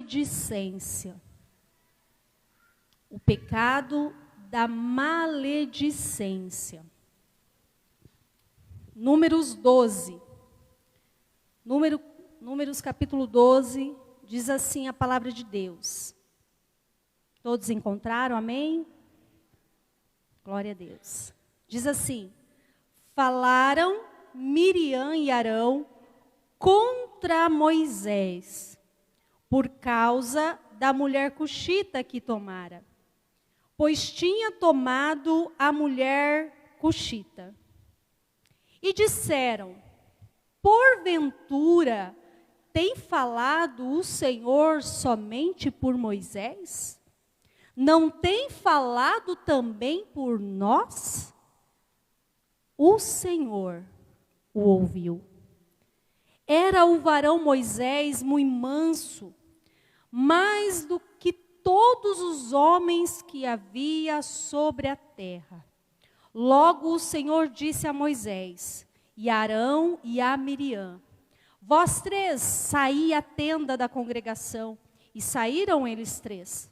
maledicência. O pecado da maledicência. Números 12. Números capítulo 12, diz assim a palavra de Deus. Todos encontraram, amém? Glória a Deus. Diz assim: falaram Miriam e Arão contra Moisés, por causa da mulher cuxita que tomara, pois tinha tomado a mulher cuxita. E disseram: porventura tem falado o Senhor somente por Moisés? Não tem falado também por nós? O Senhor o ouviu. Era o varão Moisés muito manso, mais do que todos os homens que havia sobre a terra. Logo o Senhor disse a Moisés, e a Arão e a Miriam: vós três saí à tenda da congregação. E saíram eles três.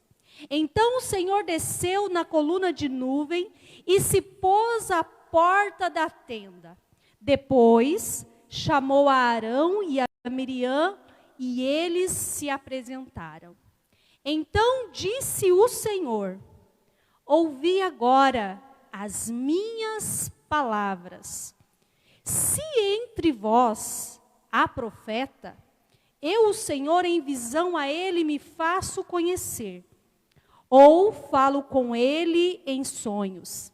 Então o Senhor desceu na coluna de nuvem e se pôs à porta da tenda. Depois chamou a Arão e a Miriam e eles se apresentaram. Então disse o Senhor: ouvi agora as minhas palavras. Se entre vós há profeta, eu, o Senhor, em visão a ele me faço conhecer, ou falo com ele em sonhos.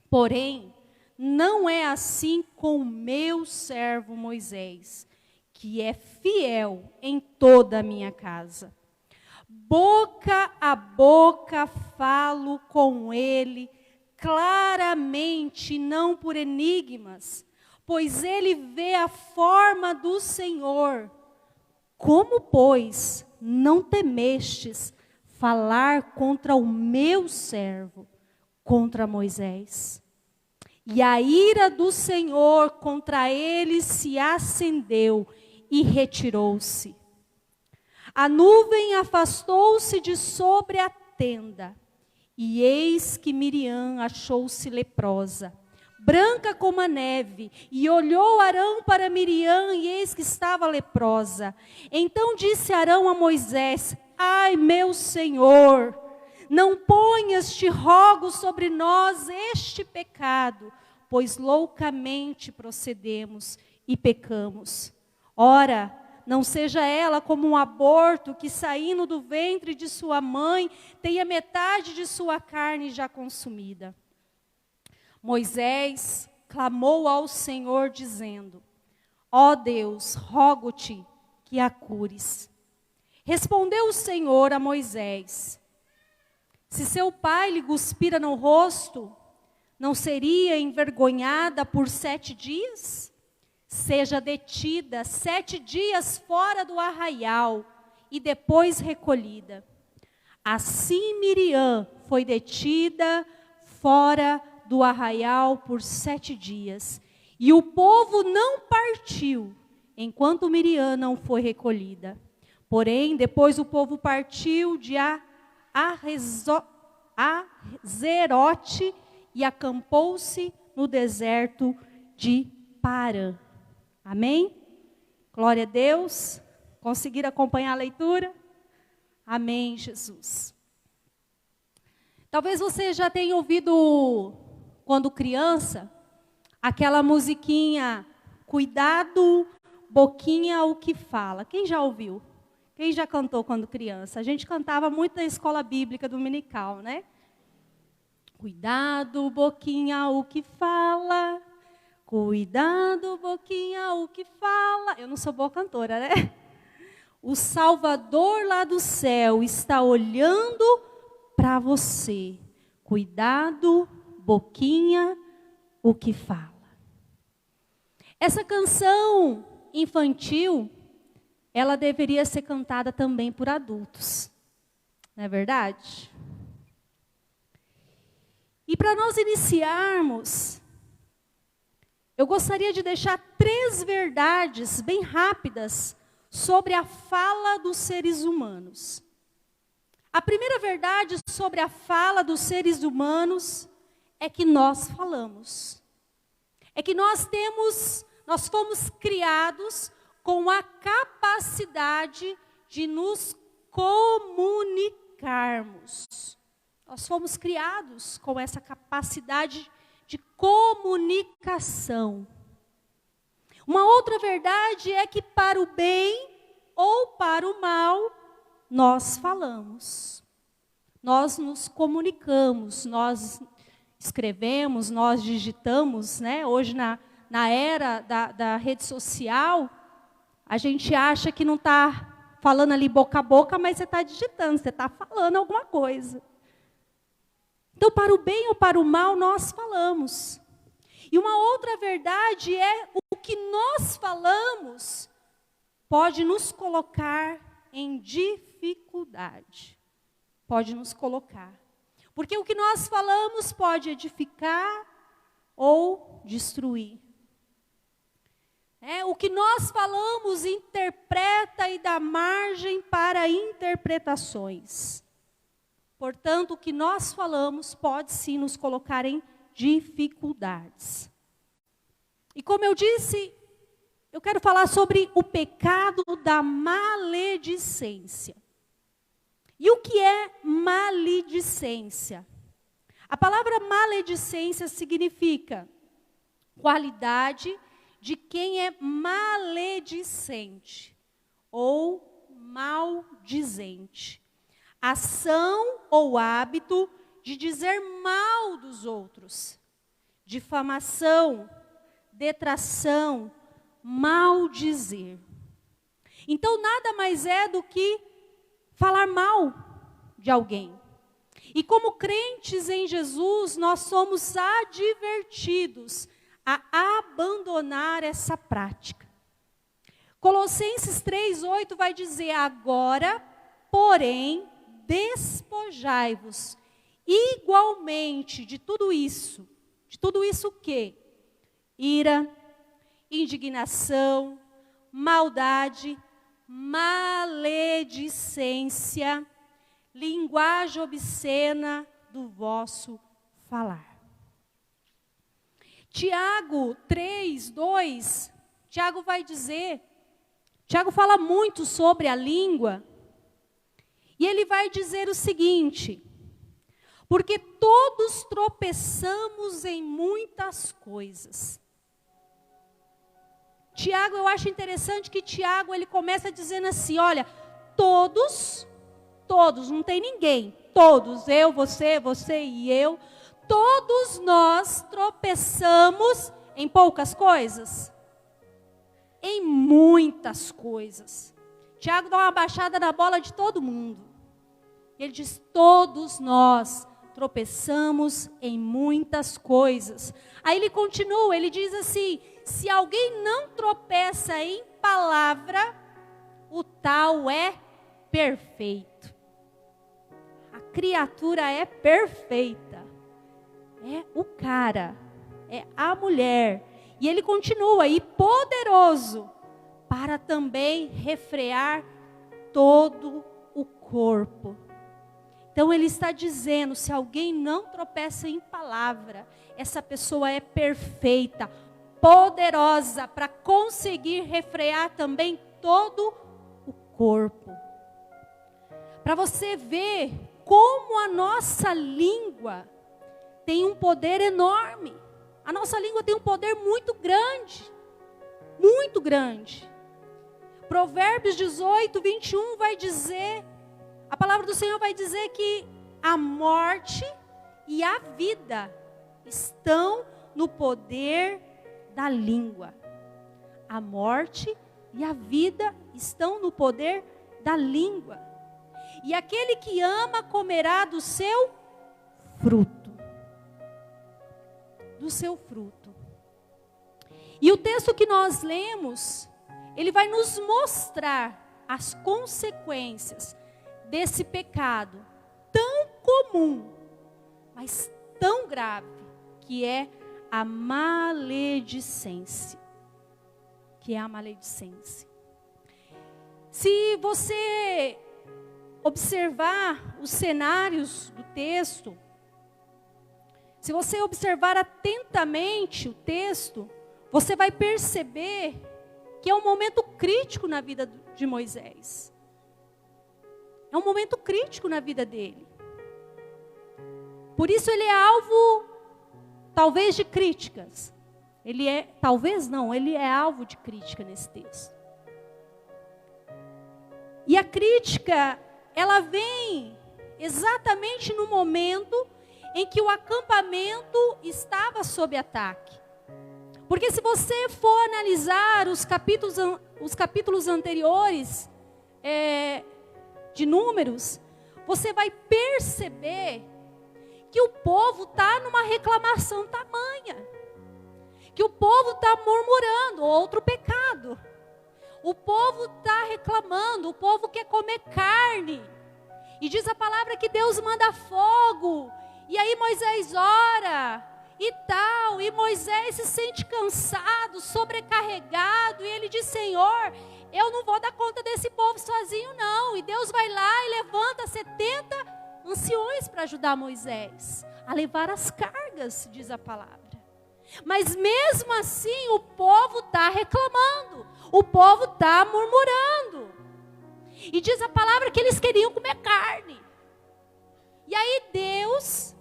Porém, não é assim com o meu servo Moisés, que é fiel em toda a minha casa. Boca a boca falo com ele claramente, não por enigmas, pois ele vê a forma do Senhor. Como, pois, não temestes falar contra o meu servo, contra Moisés? E a ira do Senhor contra ele se acendeu e retirou-se. A nuvem afastou-se de sobre a tenda, e eis que Miriam achou-se leprosa, branca como a neve, e olhou Arão para Miriam, e eis que estava leprosa. Então disse Arão a Moisés: ai, meu Senhor, não ponhas, te rogo, sobre nós este pecado, pois loucamente procedemos e pecamos. Ora, não seja ela como um aborto que, saindo do ventre de sua mãe, tenha metade de sua carne já consumida. Moisés clamou ao Senhor, dizendo: ó Deus, rogo-te que a cures. Respondeu o Senhor a Moisés: se seu pai lhe cuspira no rosto, não seria envergonhada por 7 dias? Seja detida 7 dias fora do arraial e depois recolhida. Assim Miriam foi detida fora do arraial por 7 dias. E o povo não partiu, enquanto Miriam não foi recolhida. Porém, depois o povo partiu de Azerote e acampou-se no deserto de Parã. Amém? Glória a Deus. Conseguiram acompanhar a leitura? Amém, Jesus. Talvez você já tenha ouvido, quando criança, aquela musiquinha, cuidado, boquinha, o que fala. Quem já ouviu? Quem já cantou quando criança? A gente cantava muito na escola bíblica dominical, né? Cuidado, boquinha, o que fala. Cuidado, boquinha, o que fala. Eu não sou boa cantora, né? O Salvador lá do céu está olhando para você. Cuidado, boquinha, o que fala. Essa canção infantil, ela deveria ser cantada também por adultos. Não é verdade? E para nós iniciarmos, eu gostaria de deixar 3 verdades bem rápidas sobre a fala dos seres humanos. A primeira verdade sobre a fala dos seres humanos é que nós falamos. É que nós fomos criados com a capacidade de nos comunicarmos. Nós fomos criados com essa capacidade de comunicação. Uma outra verdade é que para o bem ou para o mal, nós falamos. Nós nos comunicamos, nós escrevemos, nós digitamos, né? Hoje na era da rede social, a gente acha que não está falando ali boca a boca, mas você está digitando, você está falando alguma coisa. Então, para o bem ou para o mal, nós falamos. E uma outra verdade é o que nós falamos pode nos colocar em dificuldade. Pode nos colocar. Porque o que nós falamos pode edificar ou destruir. O que nós falamos interpreta e dá margem para interpretações. Portanto, o que nós falamos pode sim nos colocar em dificuldades. E como eu disse, eu quero falar sobre o pecado da maledicência. E o que é maledicência? A palavra maledicência significa qualidade de quem é maledicente ou maldizente. Ação ou hábito de dizer mal dos outros. Difamação, detração, maldizer. Então, nada mais é do que falar mal de alguém. E como crentes em Jesus, nós somos advertidos a abandonar essa prática. Colossenses 3:8 vai dizer: agora, porém, despojai-vos igualmente de tudo isso. De tudo isso o quê? Ira, indignação, maldade, maledicência, linguagem obscena do vosso falar. Tiago 3:2, Tiago vai dizer, Tiago fala muito sobre a língua, e ele vai dizer o seguinte: porque todos tropeçamos em muitas coisas. Tiago, eu acho interessante que Tiago, ele começa dizendo assim, olha, todos, não tem ninguém, todos, eu, você e eu, todos nós tropeçamos em poucas coisas, em muitas coisas. Tiago dá uma baixada na bola de todo mundo. Ele diz, todos nós tropeçamos em muitas coisas. Aí ele continua, ele diz assim, se alguém não tropeça em palavra, o tal é perfeito. A criatura é perfeita. É o cara, é a mulher. E ele continua, e poderoso para também refrear todo o corpo. Então ele está dizendo, se alguém não tropeça em palavra, essa pessoa é perfeita, poderosa para conseguir refrear também todo o corpo. Para você ver como a nossa língua tem um poder enorme. A nossa língua tem um poder muito grande. Muito grande. Provérbios 18:21 vai dizer, a palavra do Senhor vai dizer que a morte e a vida estão no poder da língua. A morte e a vida estão no poder da língua. E aquele que ama comerá do seu fruto. Do seu fruto. E o texto que nós lemos, ele vai nos mostrar as consequências desse pecado tão comum, mas tão grave, que é a maledicência. Se você observar os cenários do texto, se você observar atentamente o texto, você vai perceber que é um momento crítico na vida de Moisés. É um momento crítico na vida dele. Por isso ele é alvo, talvez, de críticas. Ele é alvo de crítica nesse texto. E a crítica, ela vem exatamente no momento em que o acampamento estava sob ataque. Porque se você for analisar os capítulos anteriores de Números, você vai perceber que o povo está numa reclamação tamanha. Que o povo está murmurando, outro pecado. O povo está reclamando, o povo quer comer carne. E diz a palavra que Deus manda fogo. E aí Moisés ora e tal. E Moisés se sente cansado, sobrecarregado. E ele diz, Senhor, eu não vou dar conta desse povo sozinho não. E Deus vai lá e levanta 70 anciões para ajudar Moisés a levar as cargas, diz a palavra. Mas mesmo assim o povo está reclamando, o povo está murmurando. E diz a palavra que eles queriam comer carne. E aí Deus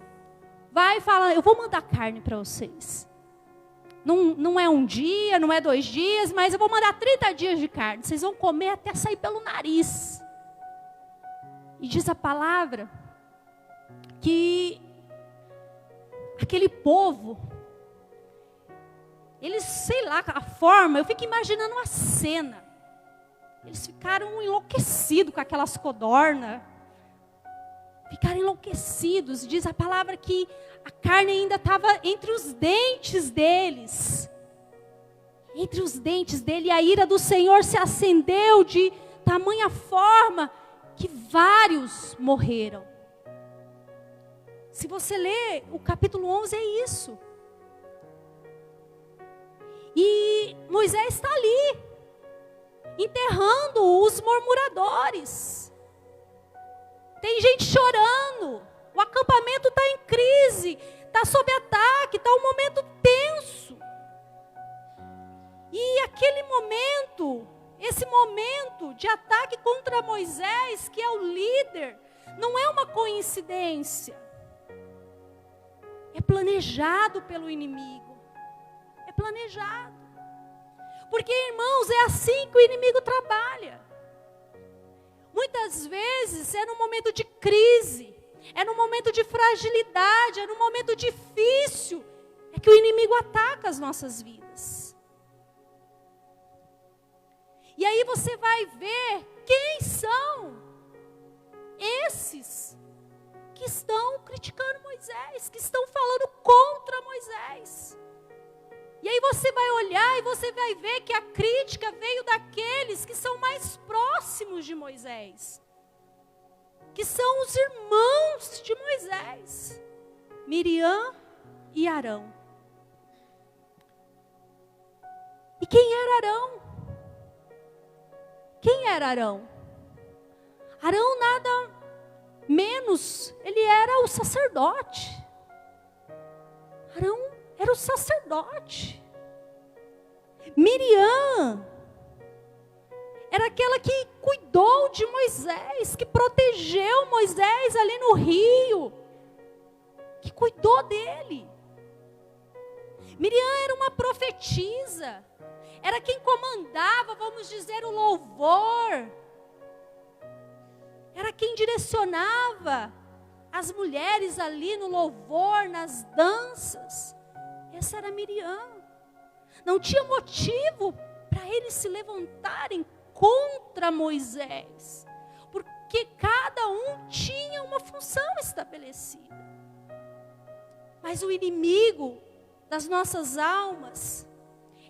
vai falar, eu vou mandar carne para vocês. Não é um dia, não é 2 dias, mas eu vou mandar 30 dias de carne. Vocês vão comer até sair pelo nariz. E diz a palavra que aquele povo, eles, sei lá, a forma, eu fico imaginando uma cena. Eles ficaram enlouquecidos com aquelas codornas. Ficaram enlouquecidos. Diz a palavra que a carne ainda estava entre os dentes deles. Entre os dentes dele. E a ira do Senhor se acendeu de tamanha forma que vários morreram. Se você ler o capítulo 11, é isso. E Moisés está ali, enterrando os murmuradores. Tem gente chorando, o acampamento está em crise, está sob ataque, está um momento tenso. E aquele momento, esse momento de ataque contra Moisés, que é o líder, não é uma coincidência. É planejado pelo inimigo. É planejado. Porque, irmãos, é assim que o inimigo trabalha. Muitas vezes é num momento de crise, é num momento de fragilidade, é num momento difícil, é que o inimigo ataca as nossas vidas. E aí você vai ver quem são esses que estão criticando Moisés, que estão falando contra Moisés. E aí você vai olhar e você vai ver que a crítica veio daqueles que são mais próximos de Moisés. Que são os irmãos de Moisés. Miriam e Arão. E quem era Arão? Quem era Arão? Arão nada menos, ele era o sacerdote. Arão era o sacerdote. Miriam era aquela que cuidou de Moisés, que protegeu Moisés ali no rio, que cuidou dele. Miriam era uma profetisa, era quem comandava, vamos dizer, o louvor, era quem direcionava as mulheres ali no louvor, nas danças. Essa era Miriam. Não tinha motivo para eles se levantarem contra Moisés, porque cada um tinha uma função estabelecida. Mas o inimigo das nossas almas,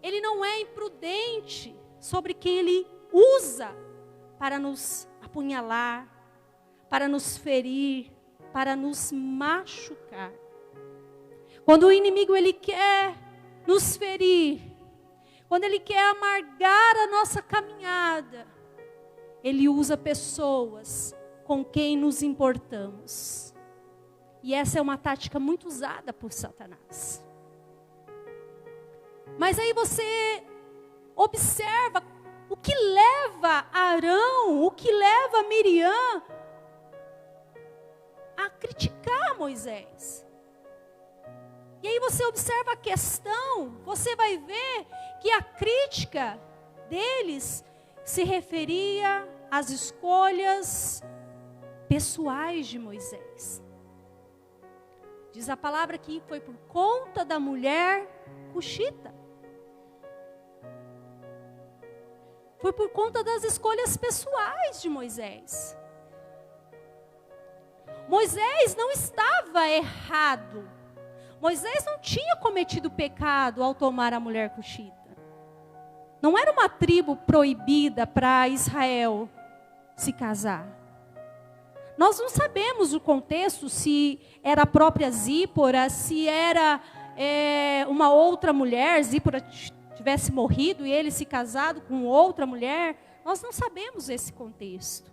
ele não é imprudente sobre quem ele usa para nos apunhalar, para nos ferir, para nos machucar. Quando o inimigo ele quer nos ferir, quando ele quer amargar a nossa caminhada, Ele usa pessoas com quem nos importamos. E essa é uma tática muito usada por Satanás. Mas aí você observa o que leva Arão, o que leva Miriam a criticar Moisés. E aí você observa a questão, você vai ver que a crítica deles se referia às escolhas pessoais de Moisés. Diz a palavra que foi por conta da mulher cuxita. Foi por conta das escolhas pessoais de Moisés. Moisés não estava errado. Moisés não tinha cometido pecado ao tomar a mulher cuxita. Não era uma tribo proibida para Israel se casar. Nós não sabemos o contexto, se era a própria Zípora, se era uma outra mulher, Zípora tivesse morrido e ele se casado com outra mulher. Nós não sabemos esse contexto.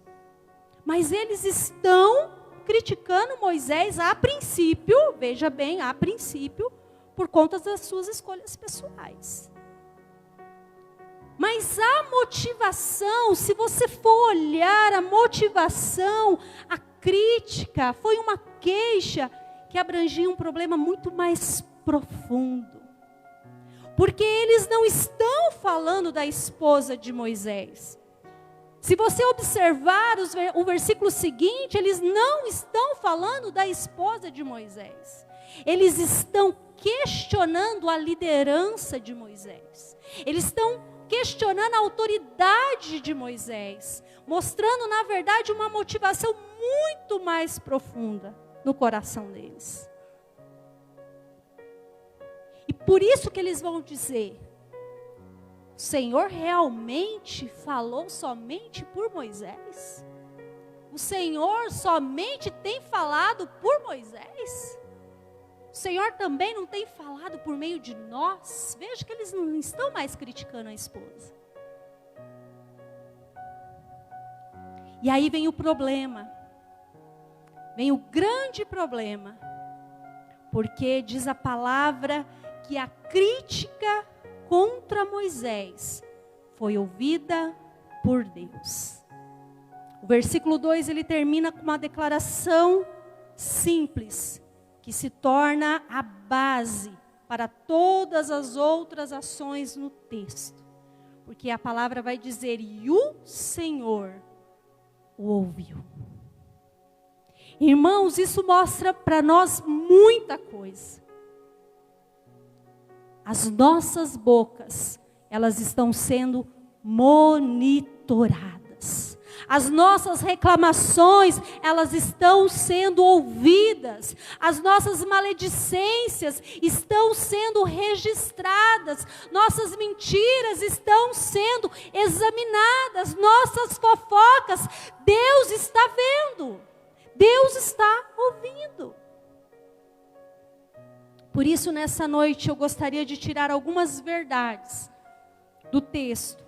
Mas eles estão criticando Moisés a princípio, veja bem, a princípio, por conta das suas escolhas pessoais. Mas a motivação, se você for olhar a motivação, a crítica, foi uma queixa que abrangia um problema muito mais profundo. Porque eles não estão falando da esposa de Moisés. Se você observar o versículo seguinte, eles não estão falando da esposa de Moisés. Eles estão questionando a liderança de Moisés. Eles estão questionando a autoridade de Moisés, mostrando, na verdade, uma motivação muito mais profunda no coração deles. E por isso que eles vão dizer: o Senhor realmente falou somente por Moisés? O Senhor somente tem falado por Moisés? O Senhor também não tem falado por meio de nós? Veja que eles não estão mais criticando a esposa. E aí vem o problema. Vem o grande problema. Porque diz a palavra que a crítica contra Moisés foi ouvida por Deus. O versículo 2 ele termina com uma declaração simples, que se torna a base para todas as outras ações no texto. Porque a palavra vai dizer: e o Senhor o ouviu. Irmãos, isso mostra para nós muita coisa. As nossas bocas, elas estão sendo monitoradas. As nossas reclamações, elas estão sendo ouvidas. As nossas maledicências estão sendo registradas. Nossas mentiras estão sendo examinadas. Nossas fofocas, Deus está vendo. Deus está ouvindo. Por isso, nessa noite, eu gostaria de tirar algumas verdades do texto,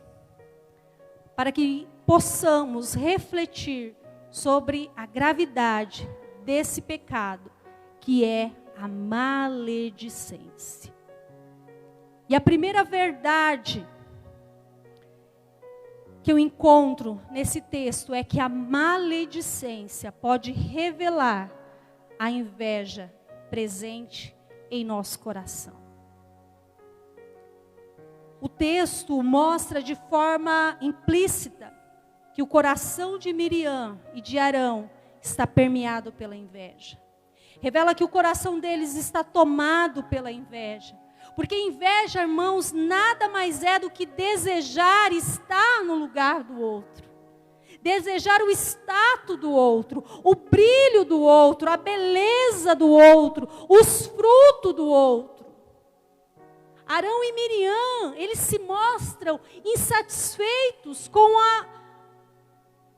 para que possamos refletir sobre a gravidade desse pecado, que é a maledicência. E a primeira verdade que eu encontro nesse texto é que a maledicência pode revelar a inveja presente em nosso coração. O texto mostra de forma implícita que o coração de Miriam e de Arão está permeado pela inveja. Revela que o coração deles está tomado pela inveja. Porque inveja, irmãos, nada mais é do que desejar estar no lugar do outro. Desejar o status do outro, o brilho do outro, a beleza do outro, os frutos do outro. Arão e Miriam, eles se mostram insatisfeitos com a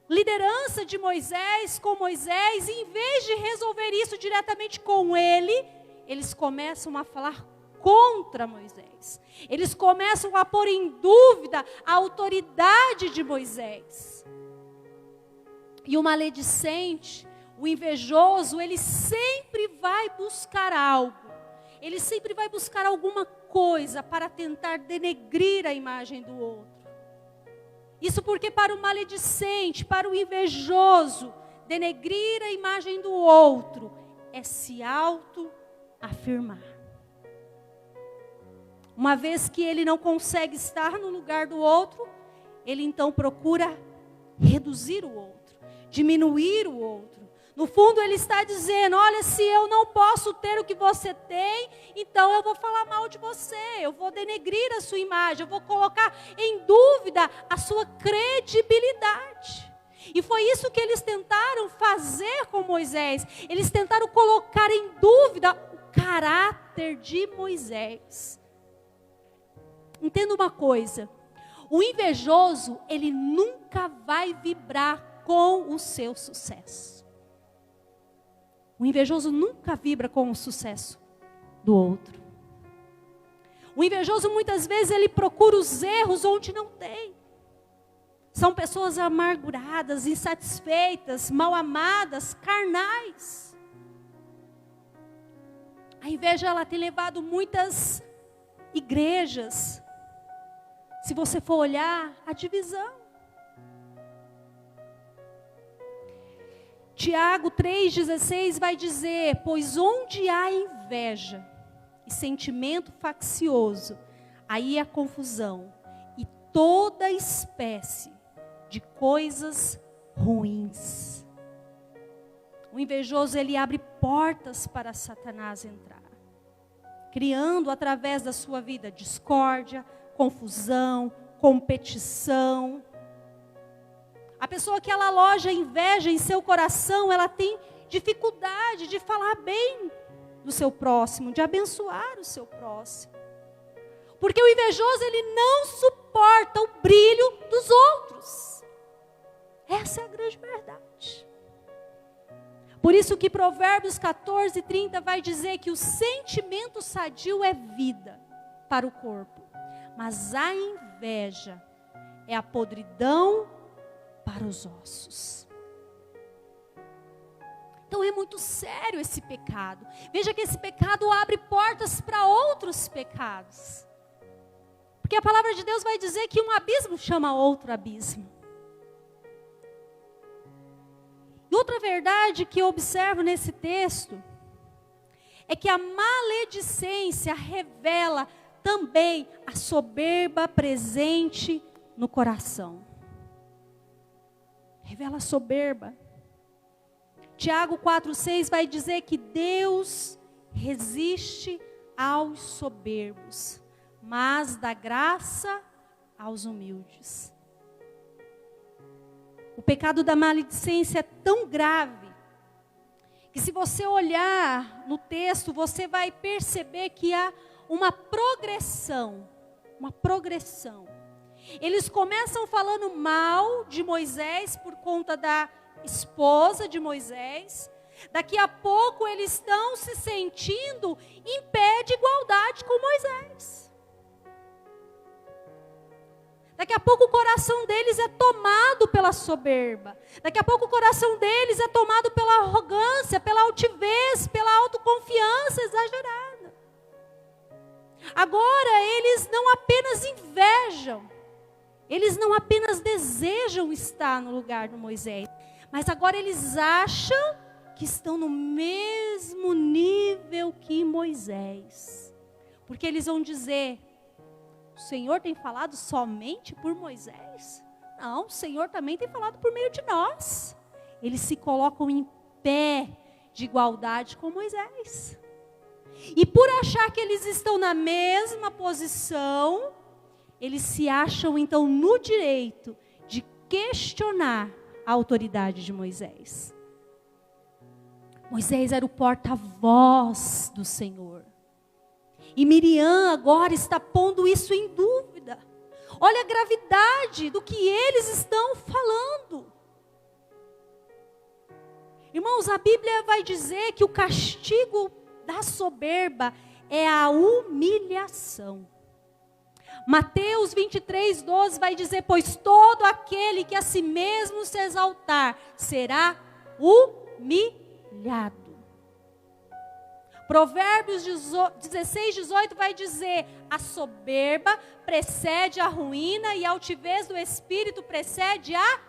liderança de Moisés, com Moisés, e em vez de resolver isso diretamente com ele, eles começam a falar contra Moisés. Eles começam a pôr em dúvida a autoridade de Moisés. E o maledicente, o invejoso, ele sempre vai buscar algo. Ele sempre vai buscar alguma coisa para tentar denegrir a imagem do outro. Isso porque para o maledicente, para o invejoso, denegrir a imagem do outro é se autoafirmar. Uma vez que ele não consegue estar no lugar do outro, ele então procura reduzir o outro, diminuir o outro. No fundo ele está dizendo, olha, se eu não posso ter o que você tem, então eu vou falar mal de você, eu vou denegrir a sua imagem, eu vou colocar em dúvida a sua credibilidade. E foi isso que eles tentaram fazer com Moisés. Eles tentaram colocar em dúvida o caráter de Moisés. Entenda uma coisa, o invejoso, ele nunca vai vibrar com o seu sucesso. O invejoso nunca vibra com o sucesso do outro. O invejoso muitas vezes ele procura os erros onde não tem. São pessoas amarguradas, insatisfeitas, mal amadas, carnais. A inveja ela tem levado muitas igrejas, se você for olhar, a divisão. Tiago 3,16 vai dizer, pois onde há inveja e sentimento faccioso, aí há confusão e toda espécie de coisas ruins. O invejoso, ele abre portas para Satanás entrar, criando através da sua vida discórdia, confusão, competição. A pessoa que ela aloja inveja em seu coração, ela tem dificuldade de falar bem do seu próximo, de abençoar o seu próximo. Porque o invejoso, ele não suporta o brilho dos outros. Essa é a grande verdade. Por isso que Provérbios 14:30 vai dizer que o sentimento sadio é vida para o corpo, mas a inveja é a podridão para os ossos. Então é muito sério esse pecado. Veja que esse pecado abre portas para outros pecados. Porque a palavra de Deus vai dizer que um abismo chama outro abismo. E outra verdade que eu observo nesse texto é que a maledicência revela também a soberba presente no coração. Revela a soberba. Tiago 4,6 vai dizer que Deus resiste aos soberbos, mas dá graça aos humildes. O pecado da maledicência é tão grave, que se você olhar no texto, você vai perceber que há uma progressão. Eles começam falando mal de Moisés por conta da esposa de Moisés. Daqui a pouco eles estão se sentindo em pé de igualdade com Moisés. Daqui a pouco o coração deles é tomado pela soberba. Daqui a pouco o coração deles é tomado pela arrogância, pela altivez, pela autoconfiança exagerada. Agora eles não apenas invejam, eles não apenas desejam estar no lugar de Moisés, mas agora eles acham que estão no mesmo nível que Moisés. Porque eles vão dizer, o Senhor tem falado somente por Moisés? Não, o Senhor também tem falado por meio de nós. Eles se colocam em pé de igualdade com Moisés. E por achar que eles estão na mesma posição, eles se acham então no direito de questionar a autoridade de Moisés. Moisés era o porta-voz do Senhor. E Miriam agora está pondo isso em dúvida. Olha a gravidade do que eles estão falando. Irmãos, a Bíblia vai dizer que o castigo da soberba é a humilhação. Mateus 23:12 vai dizer: pois todo aquele que a si mesmo se exaltar será humilhado. Provérbios 16:18 vai dizer: a soberba precede a ruína e a altivez do espírito precede a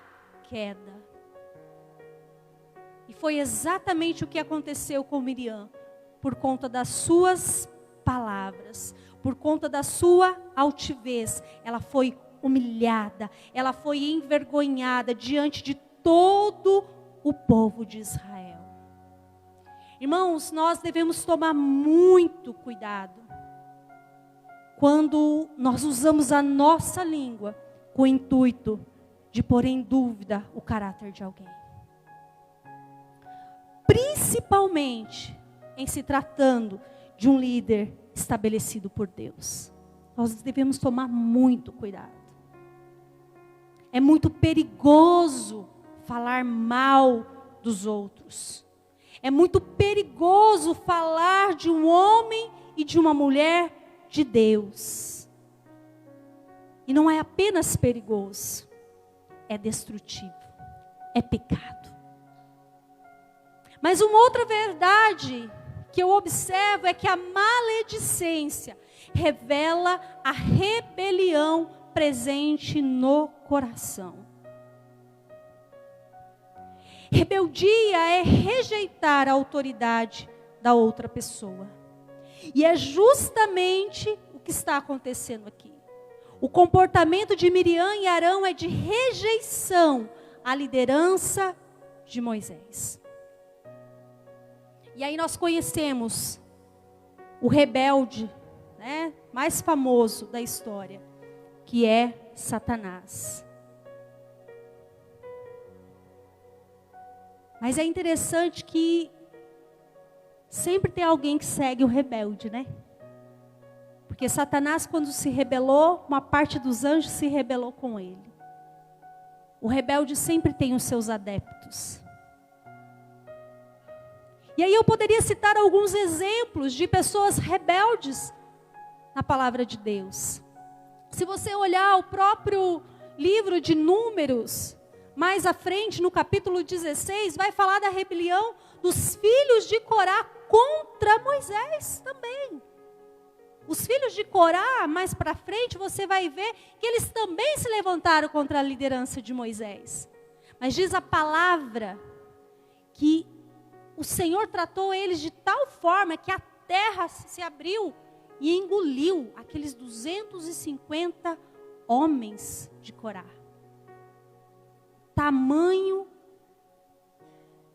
queda. E foi exatamente o que aconteceu com Miriam, por conta das suas palavras, por conta da sua altivez. Ela foi humilhada, ela foi envergonhada diante de todo o povo de Israel. Irmãos, nós devemos tomar muito cuidado quando nós usamos a nossa língua com o intuito de pôr em dúvida o caráter de alguém. Principalmente em se tratando de um líder estabelecido por Deus. Nós devemos tomar muito cuidado. É muito perigoso falar mal dos outros. É muito perigoso falar de um homem e de uma mulher de Deus. E não é apenas perigoso, é destrutivo, é pecado. Mas uma outra verdade que eu observo é que a maledicência revela a rebelião presente no coração. Rebeldia é rejeitar a autoridade da outra pessoa. E é justamente o que está acontecendo aqui. O comportamento de Miriam e Arão é de rejeição à liderança de Moisés. E aí nós conhecemos o rebelde, né, mais famoso da história, que é Satanás. Mas é interessante que sempre tem alguém que segue o rebelde, né? Porque Satanás, quando se rebelou, uma parte dos anjos se rebelou com ele. O rebelde sempre tem os seus adeptos. E aí eu poderia citar alguns exemplos de pessoas rebeldes na palavra de Deus. Se você olhar o próprio livro de Números, mais à frente, no capítulo 16, vai falar da rebelião dos filhos de Corá contra Moisés também. Os filhos de Corá, mais para frente, você vai ver que eles também se levantaram contra a liderança de Moisés. Mas diz a palavra que o Senhor tratou eles de tal forma que a terra se abriu e engoliu aqueles 250 homens de Corá. Tamanho,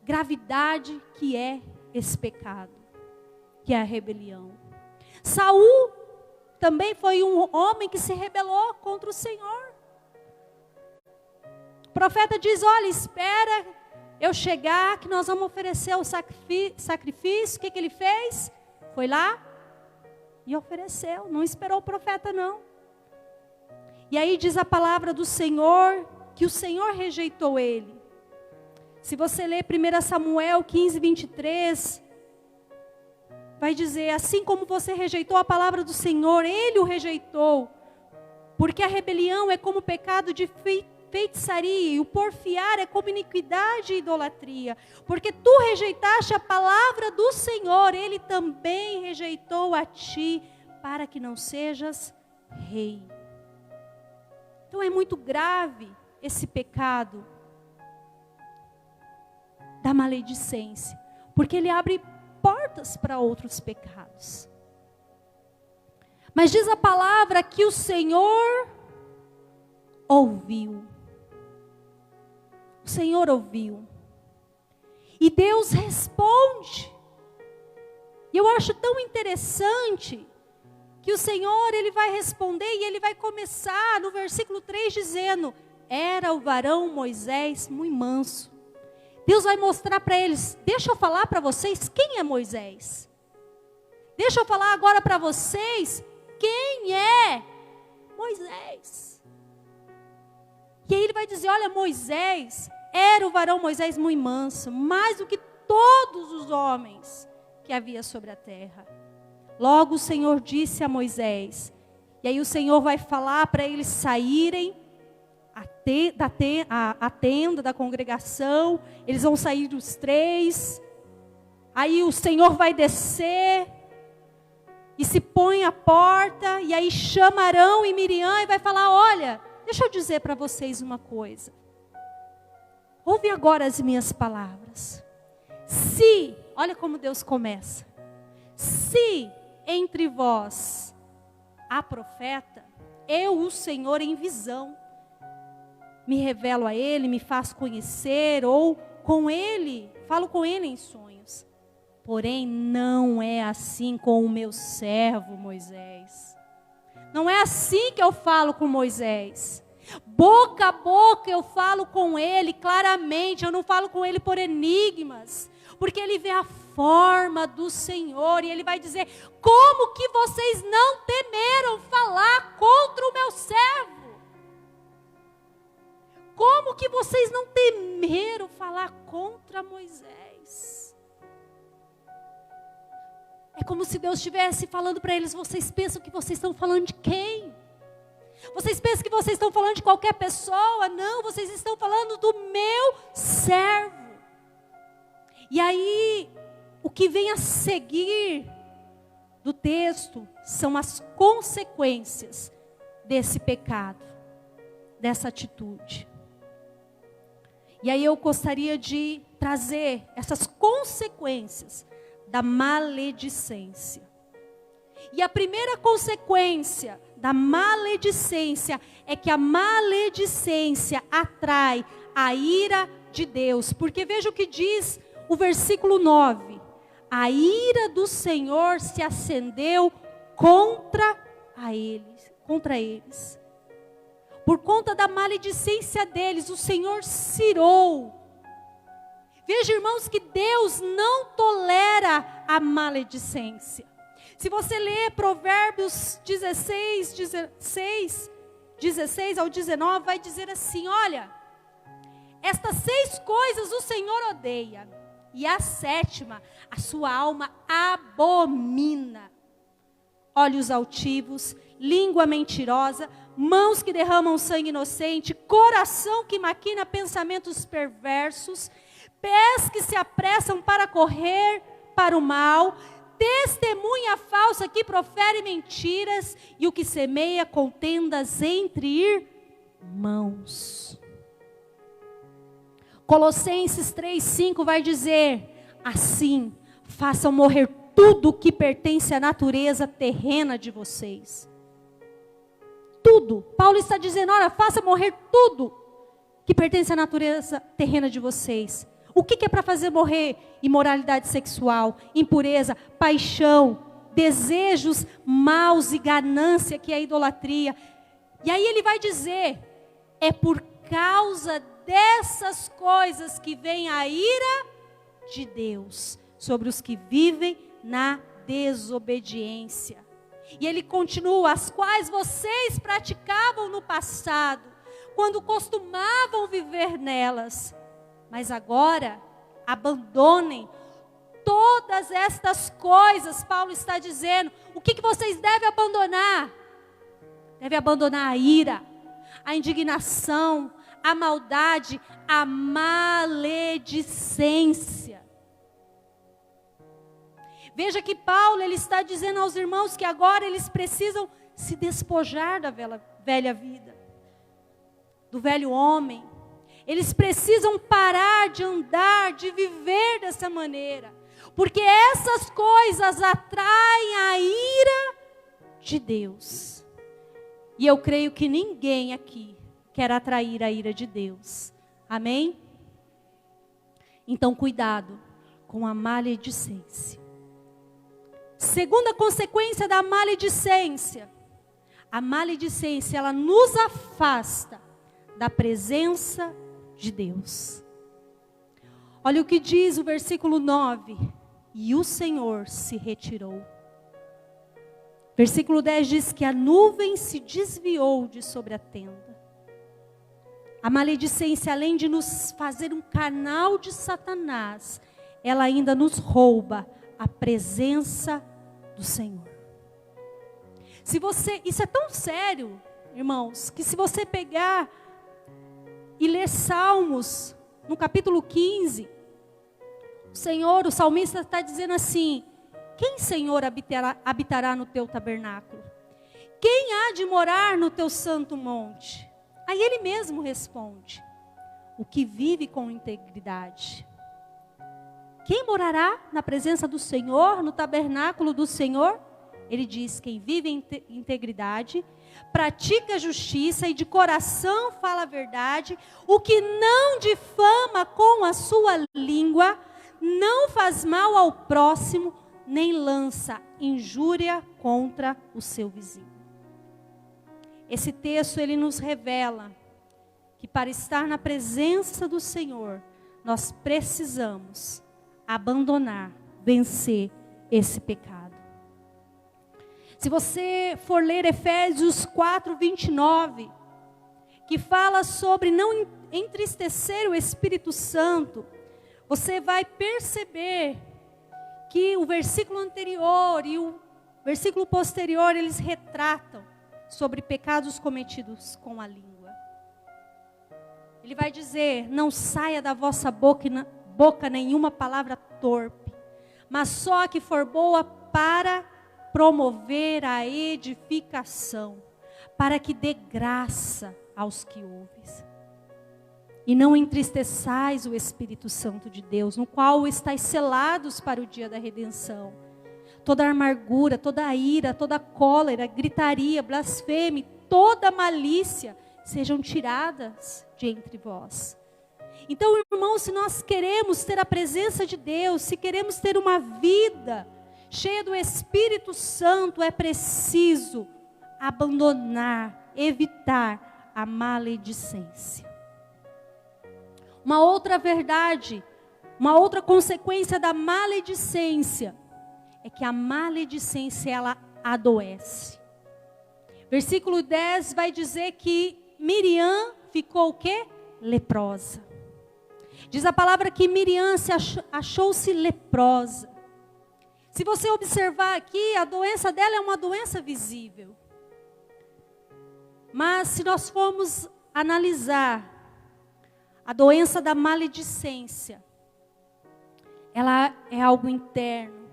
gravidade que é esse pecado, que é a rebelião. Saul também foi um homem que se rebelou contra o Senhor. O profeta diz: olha, espera eu chegar que nós vamos oferecer o sacrifício. O que ele fez? Foi lá e ofereceu, não esperou o profeta não. E aí diz a palavra do Senhor que o Senhor rejeitou ele. Se você ler 1 Samuel 15:23, vai dizer: assim como você rejeitou a palavra do Senhor, ele o rejeitou. Porque a rebelião é como o pecado de feitiçaria, e o porfiar é como iniquidade e idolatria. Porque tu rejeitaste a palavra do Senhor, ele também rejeitou a ti, para que não sejas rei. Então é muito grave esse pecado da maledicência, porque ele abre portas para outros pecados. Mas diz a palavra que o Senhor ouviu. O Senhor ouviu. E Deus responde. E eu acho tão interessante que o Senhor, ele vai responder e ele vai começar no versículo 3 dizendo: era o varão Moisés muito manso. Deus vai mostrar para eles: deixa eu falar para vocês quem é Moisés. Deixa eu falar agora para vocês quem é Moisés. E aí ele vai dizer: olha, Moisés era o varão Moisés muito manso, mais do que todos os homens que havia sobre a terra. Logo o Senhor disse a Moisés: E aí o Senhor vai falar para eles saírem a tenda da congregação. Eles vão sair os 3. Aí o Senhor vai descer e se põe à porta. E aí chama Arão e Miriam e vai falar: olha, deixa eu dizer para vocês uma coisa. Ouve agora as minhas palavras. Olha como Deus começa. Se entre vós há profeta, eu, o Senhor, em visão, me revelo a ele, me faço conhecer, ou com ele, falo com ele em sonhos. Porém, não é assim com o meu servo Moisés. Não é assim que eu falo com Moisés. Boca a boca eu falo com ele claramente, eu não falo com ele por enigmas, porque ele vê a forma do Senhor e ele vai dizer: como que vocês não temeram falar contra o meu servo? Como que vocês não temeram falar contra Moisés? É como se Deus estivesse falando para eles: vocês pensam que vocês estão falando de quem? Vocês pensam que vocês estão falando de qualquer pessoa? Não, vocês estão falando do meu servo. E aí, o que vem a seguir do texto são as consequências desse pecado, dessa atitude. E aí eu gostaria de trazer essas consequências da maledicência. E a primeira consequência da maledicência é que a maledicência atrai a ira de Deus. Porque veja o que diz o versículo 9. A ira do Senhor se acendeu contra eles. Por conta da maledicência deles, o Senhor cirou. Veja, irmãos, que Deus não tolera a maledicência. Se você ler Provérbios 16 ao 19, vai dizer assim: olha, estas 6 coisas o Senhor odeia, e a 7ª, a sua alma abomina: olhos altivos, língua mentirosa, mãos que derramam sangue inocente, coração que maquina pensamentos perversos, pés que se apressam para correr para o mal, testemunha falsa que profere mentiras, e o que semeia contendas entre irmãos. Colossenses 3:5 vai dizer: assim, façam morrer tudo que pertence à natureza terrena de vocês. Tudo. Paulo está dizendo: olha, faça morrer tudo que pertence à natureza terrena de vocês. O que é para fazer morrer? Imoralidade sexual, impureza, paixão, desejos maus e ganância, que é a idolatria. E aí ele vai dizer: é por causa dessas coisas que vem a ira de Deus sobre os que vivem na desobediência. E ele continua: as quais vocês praticavam no passado, quando costumavam viver nelas. Mas agora, abandonem todas estas coisas. Paulo está dizendo: o que vocês devem abandonar? Devem abandonar a ira, a indignação, a maldade, a maledicência. Veja que Paulo ele está dizendo aos irmãos que agora eles precisam se despojar da velha vida, do velho homem. Eles precisam parar de andar, de viver dessa maneira. Porque essas coisas atraem a ira de Deus. E eu creio que ninguém aqui quer atrair a ira de Deus. Amém? Então, cuidado com a maledicência. Segunda consequência da maledicência. A maledicência, ela nos afasta da presença de Deus. Olha o que diz o versículo 9. E o Senhor se retirou. Versículo 10 diz que a nuvem se desviou de sobre a tenda. A maledicência, além de nos fazer um canal de Satanás, ela ainda nos rouba a presença do Senhor. Isso é tão sério, irmãos, que se você pegar e ler Salmos, no capítulo 15, o salmista está dizendo assim: quem, Senhor, habitará no teu tabernáculo? Quem há de morar no teu santo monte? Aí ele mesmo responde: o que vive com integridade. Quem morará na presença do Senhor, no tabernáculo do Senhor? Ele diz: quem vive em integridade, pratica a justiça e de coração fala a verdade, o que não difama com a sua língua, não faz mal ao próximo, nem lança injúria contra o seu vizinho. Esse texto, ele nos revela que para estar na presença do Senhor, nós precisamos abandonar, vencer esse pecado. Se você for ler Efésios 4:29, que fala sobre não entristecer o Espírito Santo, você vai perceber que o versículo anterior e o versículo posterior, eles retratam sobre pecados cometidos com a língua. Ele vai dizer: não saia da vossa boca nenhuma palavra torpe, mas só a que for boa para promover a edificação, para que dê graça aos que ouvem. E não entristeçais o Espírito Santo de Deus, no qual estáis selados para o dia da redenção. Toda amargura, toda ira, toda cólera, gritaria, blasfêmia, toda malícia sejam tiradas de entre vós. Então, irmãos, se nós queremos ter a presença de Deus, se queremos ter uma vida cheia do Espírito Santo, é preciso abandonar, evitar a maledicência. Uma outra verdade, uma outra consequência da maledicência é que a maledicência, ela adoece. Versículo 10 vai dizer que Miriam ficou o quê? Leprosa. Diz a palavra que Miriam achou-se leprosa. Se você observar aqui, a doença dela é uma doença visível. Mas se nós formos analisar a doença da maledicência, ela é algo interno,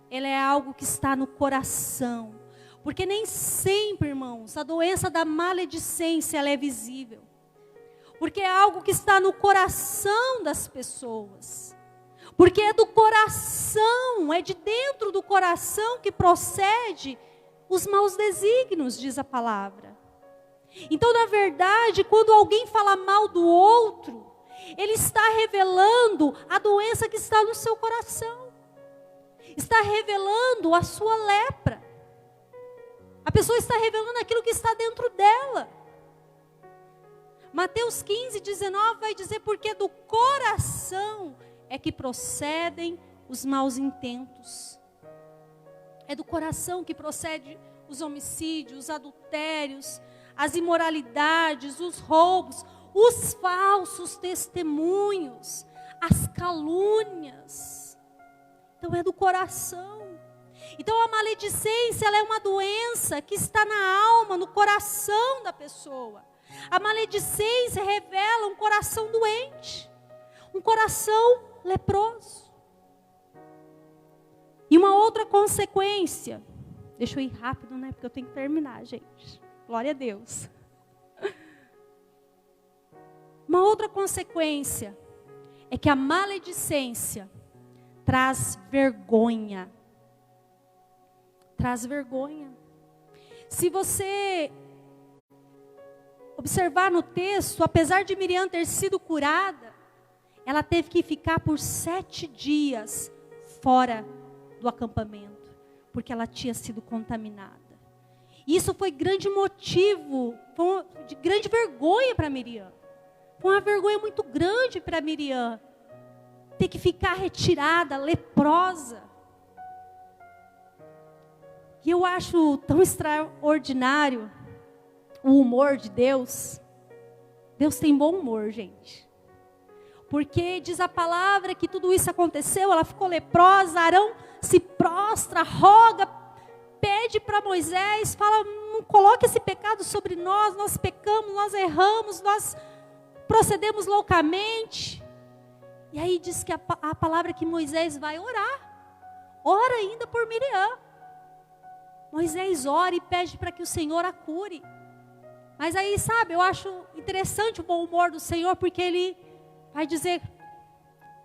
ela é algo que está no coração. Porque nem sempre, irmãos, a doença da maledicência ela é visível. Porque é algo que está no coração das pessoas. Porque é do coração, é de dentro do coração que procede os maus desígnios, diz a palavra. Então, na verdade, quando alguém fala mal do outro, ele está revelando a doença que está no seu coração. Está revelando a sua lepra. A pessoa está revelando aquilo que está dentro dela. Mateus 15:19 vai dizer: porque do coração é que procedem os maus intentos. É do coração que procede os homicídios, os adultérios, as imoralidades, os roubos, os falsos testemunhos, as calúnias. Então é do coração. Então a maledicência, ela é uma doença que está na alma, no coração da pessoa. A maledicência revela um coração doente, um coração leproso. E uma outra consequência, deixa eu ir rápido, né? Porque eu tenho que terminar, gente. Glória a Deus. Uma outra consequência é que a maledicência traz vergonha. Traz vergonha. Se você observar no texto, apesar de Miriam ter sido curada, ela teve que ficar por 7 dias fora do acampamento, porque ela tinha sido contaminada. Isso foi grande motivo, de grande vergonha para Miriam. Foi uma vergonha muito grande para Miriam, ter que ficar retirada, leprosa. E eu acho tão extraordinário o humor de Deus. Deus tem bom humor, gente. Porque diz a palavra que tudo isso aconteceu, ela ficou leprosa, Arão se prostra, roga pede para Moisés, fala, não coloque esse pecado sobre nós pecamos, nós erramos, nós procedemos loucamente. E aí diz que a palavra que Moisés vai orar. Ora ainda por Miriam. Moisés ora e pede para que o Senhor a cure. Mas aí, sabe, eu acho interessante o bom humor do Senhor, porque Ele vai dizer,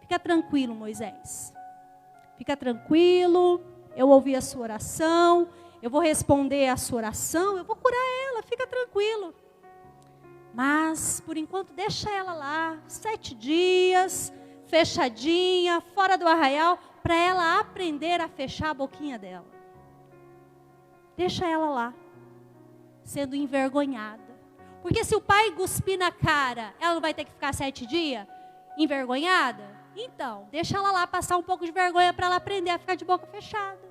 fica tranquilo, Moisés. Fica tranquilo, eu ouvi a sua oração, eu vou responder a sua oração, eu vou curar ela, fica tranquilo. Mas, por enquanto, deixa ela lá, 7 dias, fechadinha, fora do arraial, para ela aprender a fechar a boquinha dela. Deixa ela lá, sendo envergonhada. Porque se o pai cuspir na cara, ela não vai ter que ficar 7 dias envergonhada? Então, deixa ela lá passar um pouco de vergonha para ela aprender a ficar de boca fechada.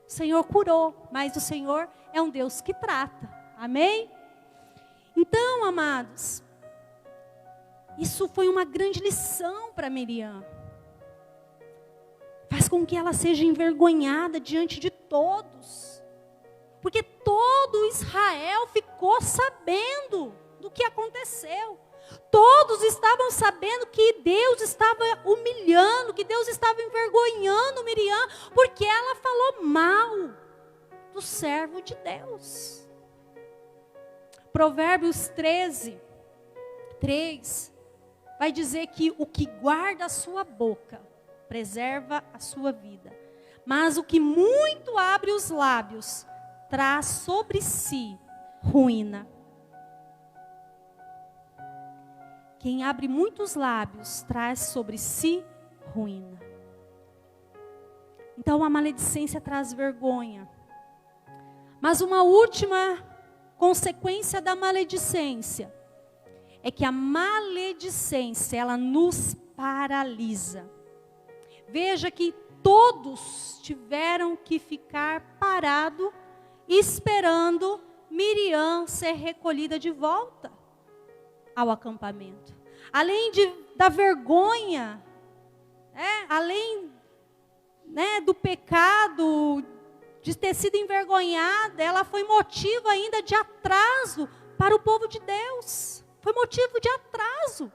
O Senhor curou, mas o Senhor é um Deus que trata. Amém? Então, amados, isso foi uma grande lição para Miriam. Faz com que ela seja envergonhada diante de todos. Porque todo Israel ficou sabendo do que aconteceu. Todos estavam sabendo que Deus estava humilhando, que Deus estava envergonhando Miriam, porque ela falou mal do servo de Deus. Provérbios 13, 3, vai dizer que o que guarda a sua boca preserva a sua vida, mas o que muito abre os lábios traz sobre si ruína. Quem abre muitos lábios traz sobre si ruína. Então a maledicência traz vergonha. Mas uma última consequência da maledicência é que a maledicência, ela nos paralisa. Veja que todos tiveram que ficar parados esperando Miriam ser recolhida de volta ao acampamento. Além da vergonha, além do pecado, de ter sido envergonhada, ela foi motivo ainda de atraso para o povo de Deus. Foi motivo de atraso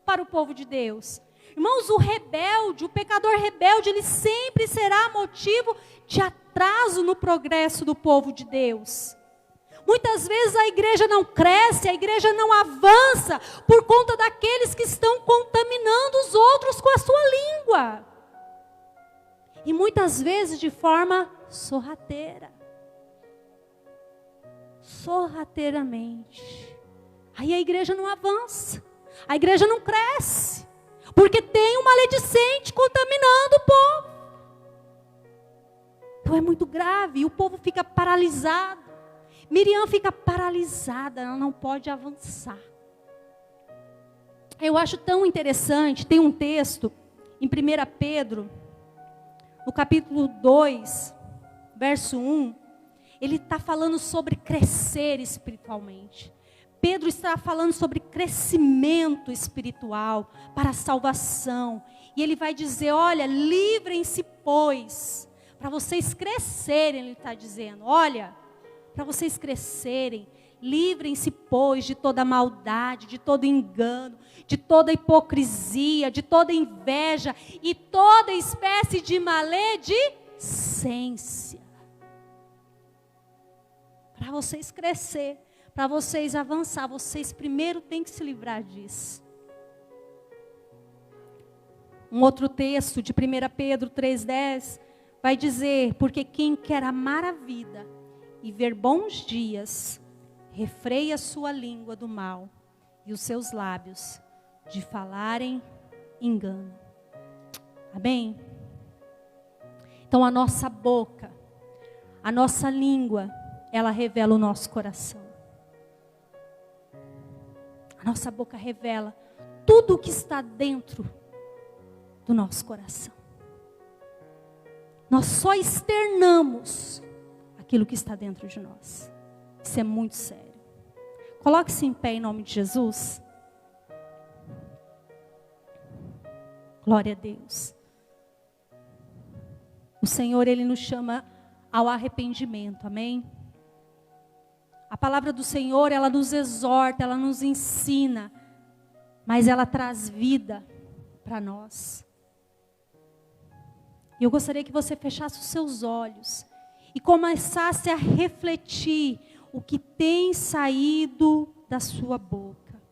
para o povo de Deus. Irmãos, o rebelde, o pecador rebelde, ele sempre será motivo de atraso no progresso do povo de Deus. Muitas vezes a igreja não cresce, a igreja não avança por conta daqueles que estão contaminando os outros com a sua língua. E muitas vezes de forma sorrateira. Sorrateiramente. Aí a igreja não avança, a igreja não cresce, porque tem um maledicente contaminando o povo. Então é muito grave, e o povo fica paralisado. Miriam fica paralisada, ela não pode avançar. Eu acho tão interessante, tem um texto em 1 Pedro, no capítulo 2, verso 1, ele está falando sobre crescer espiritualmente. Pedro está falando sobre crescimento espiritual para a salvação. E ele vai dizer, olha, livrem-se, pois, para vocês crescerem, ele está dizendo, olha, para vocês crescerem, livrem-se, pois, de toda maldade, de todo engano, de toda hipocrisia, de toda inveja e toda espécie de maledicência. Para vocês crescer, para vocês avançar, vocês primeiro têm que se livrar disso. Um outro texto de 1 Pedro 3,10 vai dizer, porque quem quer amar a vida e ver bons dias, refreia a sua língua do mal e os seus lábios de falarem engano. Amém? Então a nossa boca, a nossa língua, ela revela o nosso coração. A nossa boca revela tudo o que está dentro do nosso coração. Nós só externamos aquilo que está dentro de nós. Isso é muito sério. Coloque-se em pé em nome de Jesus. Glória a Deus. O Senhor, Ele nos chama ao arrependimento, amém? A palavra do Senhor, ela nos exorta, ela nos ensina, mas ela traz vida para nós. E eu gostaria que você fechasse os seus olhos e começasse a refletir o que tem saído da sua boca,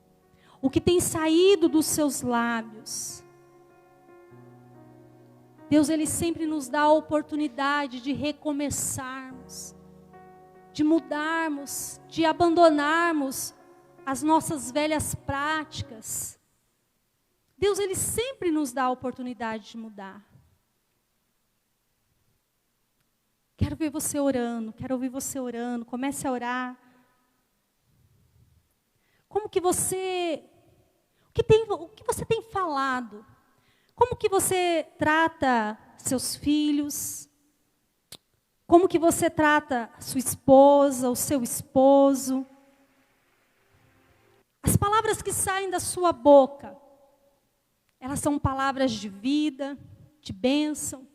o que tem saído dos seus lábios. Deus, Ele sempre nos dá a oportunidade de recomeçarmos, de mudarmos, de abandonarmos as nossas velhas práticas. Deus, Ele sempre nos dá a oportunidade de mudar. Quero ver você orando, quero ouvir você orando, comece a orar. Como que você, o que você tem falado? Como que você trata seus filhos? Como que você trata a sua esposa, o seu esposo? As palavras que saem da sua boca, elas são palavras de vida, de bênção.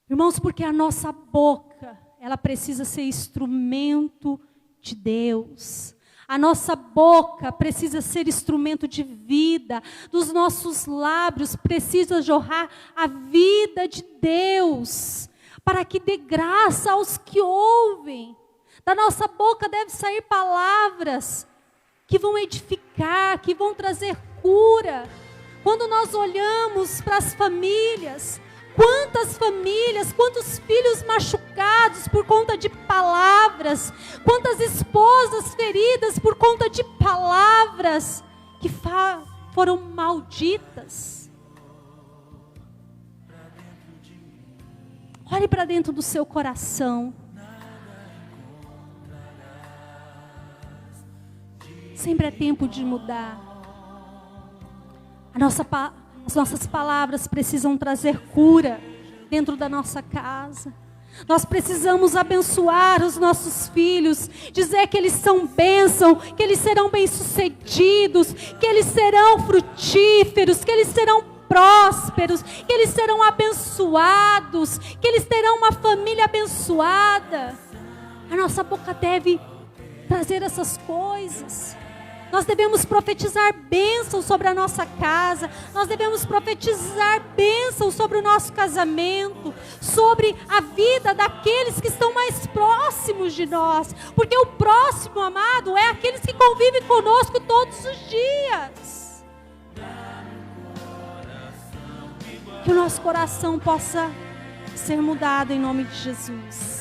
Irmãos, porque a nossa boca, ela precisa ser instrumento de Deus. A nossa boca precisa ser instrumento de vida. Dos nossos lábios precisa jorrar a vida de Deus, para que dê graça aos que ouvem. Da nossa boca deve sair palavras que vão edificar, que vão trazer cura. Quando nós olhamos para as famílias, quantos filhos machucados por conta de palavras, quantas esposas feridas por conta de palavras que foram malditas. Olhe para dentro do seu coração. Sempre é tempo de mudar. As nossas palavras precisam trazer cura dentro da nossa casa. Nós precisamos abençoar os nossos filhos, dizer que eles são bênção, que eles serão bem-sucedidos, que eles serão frutíferos, que eles serão prósperos, que eles serão abençoados, que eles terão uma família abençoada. A nossa boca deve trazer essas coisas. Nós devemos profetizar bênção sobre a nossa casa. Nós devemos profetizar bênção sobre o nosso casamento, sobre a vida daqueles que estão mais próximos de nós. Porque o próximo, amado, é aqueles que convivem conosco todos os dias. Que o nosso coração possa ser mudado em nome de Jesus.